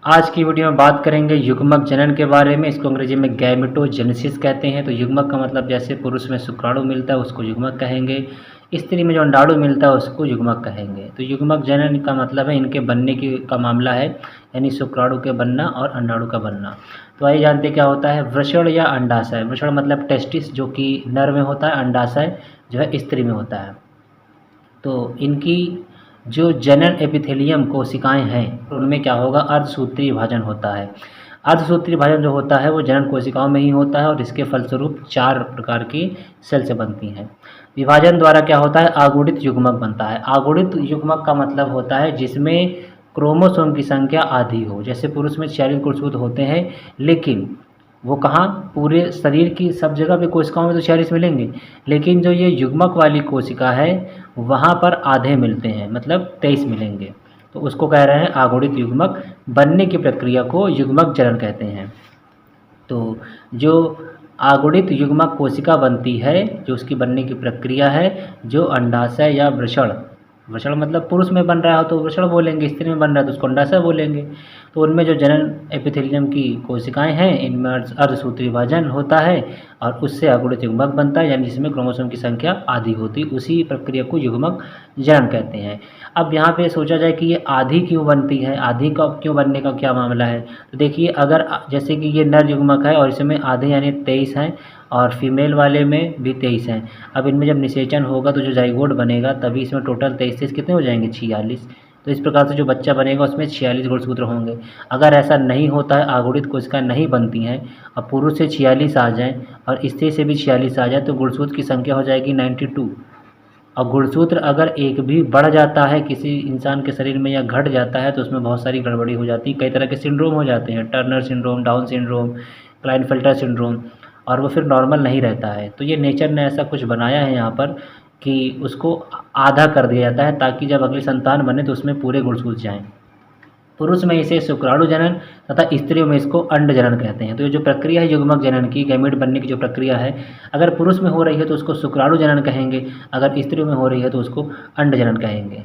आज की वीडियो में बात करेंगे युग्मक जनन के बारे में। इसको अंग्रेजी में गैमेटोजेनेसिस कहते हैं। तो युग्मक का मतलब जैसे पुरुष में शुक्राणु मिलता है उसको युग्मक कहेंगे, स्त्री में जो अंडाणु मिलता है उसको युग्मक कहेंगे। तो युग्मक जनन का मतलब है इनके बनने की का मामला है, यानी शुक्राणु के बनना और अंडाणु का बनना। तो आइए जानते क्या होता है वृषण या अंडाशय। वृषण मतलब टेस्टिस जो कि नर में होता है, अंडाशय जो है स्त्री में होता है। तो इनकी जो जनन एपिथेलियम कोशिकाएं हैं उनमें क्या होगा, अर्धसूत्रीय विभाजन होता है। अर्धसूत्रीय विभाजन जो होता है वो जनन कोशिकाओं में ही होता है और इसके फलस्वरूप 4 प्रकार की सेल से बनती हैं। विभाजन द्वारा क्या होता है, आगुणित युग्मक बनता है। आगुणित युग्मक का मतलब होता है जिसमें क्रोमोसोम की संख्या आधी हो। जैसे पुरुष में 46 गुणसूत्र होते हैं, लेकिन वो कहाँ, पूरे शरीर की सब जगह पे कोशिकाओं में तो 46 मिलेंगे, लेकिन जो ये युग्मक वाली कोशिका है वहाँ पर आधे मिलते हैं, मतलब 23 मिलेंगे। तो उसको कह रहे हैं आगुणित युग्मक। बनने की प्रक्रिया को युग्मक जनन कहते हैं। तो जो आगुणित युग्मक कोशिका बनती है, जो उसकी बनने की प्रक्रिया है, जो अंडाशय या वृषण, वृषण मतलब पुरुष में बन रहा हो तो वृषण बोलेंगे, स्त्री में बन रहा है तो उसको अंडाशय बोलेंगे। तो उनमें जो जनन एपिथेलियम की कोशिकाएं हैं इनमें अर्धसूत्रीय विभाजन होता है और उससे अगुणित युग्मक बनता है, यानी जिसमें क्रोमोसोम की संख्या आधी होती है। उसी प्रक्रिया को युग्मक जनन कहते हैं। अब यहाँ पे सोचा जाए कि ये आधी क्यों बनती है, आधी का क्यों बनने का क्या मामला है। तो देखिए, अगर जैसे कि ये नर युग्मक है और इसमें आधे यानी 23 हैं और फीमेल वाले में भी 23 हैं। अब इनमें जब निषेचन होगा तो जो जाइगोट बनेगा तभी इसमें टोटल 23 कितने हो जाएंगे, 46। तो इस प्रकार से जो बच्चा बनेगा उसमें 46 गुणसूत्र होंगे। अगर ऐसा नहीं होता है, आगुणित कोशिकाएं नहीं बनती हैं और पुरुष से 46 आ जाएँ और स्त्री से भी 46 आ जाए तो गुणसूत्र की संख्या हो जाएगी 92। और गुणसूत्र अगर एक भी बढ़ जाता है किसी इंसान के शरीर में या घट जाता है तो उसमें बहुत सारी गड़बड़ी हो जाती है। कई तरह के सिंड्रोम हो जाते हैं, Turner syndrome, down syndrome, Klinefelter syndrome, और वो फिर नॉर्मल नहीं रहता है। तो ये नेचर ने ऐसा कुछ बनाया है यहाँ पर कि उसको आधा कर दिया जाता है ताकि जब अगली संतान बने तो उसमें पूरे गुणसूत्र जाएँ। पुरुष में इसे शुक्राणु जनन तथा स्त्रियों में इसको अंड जनन कहते हैं। तो ये जो प्रक्रिया है युग्मक जनन की, गैमीट बनने की जो प्रक्रिया है, अगर पुरुष में हो रही है तो उसको शुक्राणु जनन कहेंगे, अगर स्त्रियों में हो रही है तो उसको अंड जनन कहेंगे।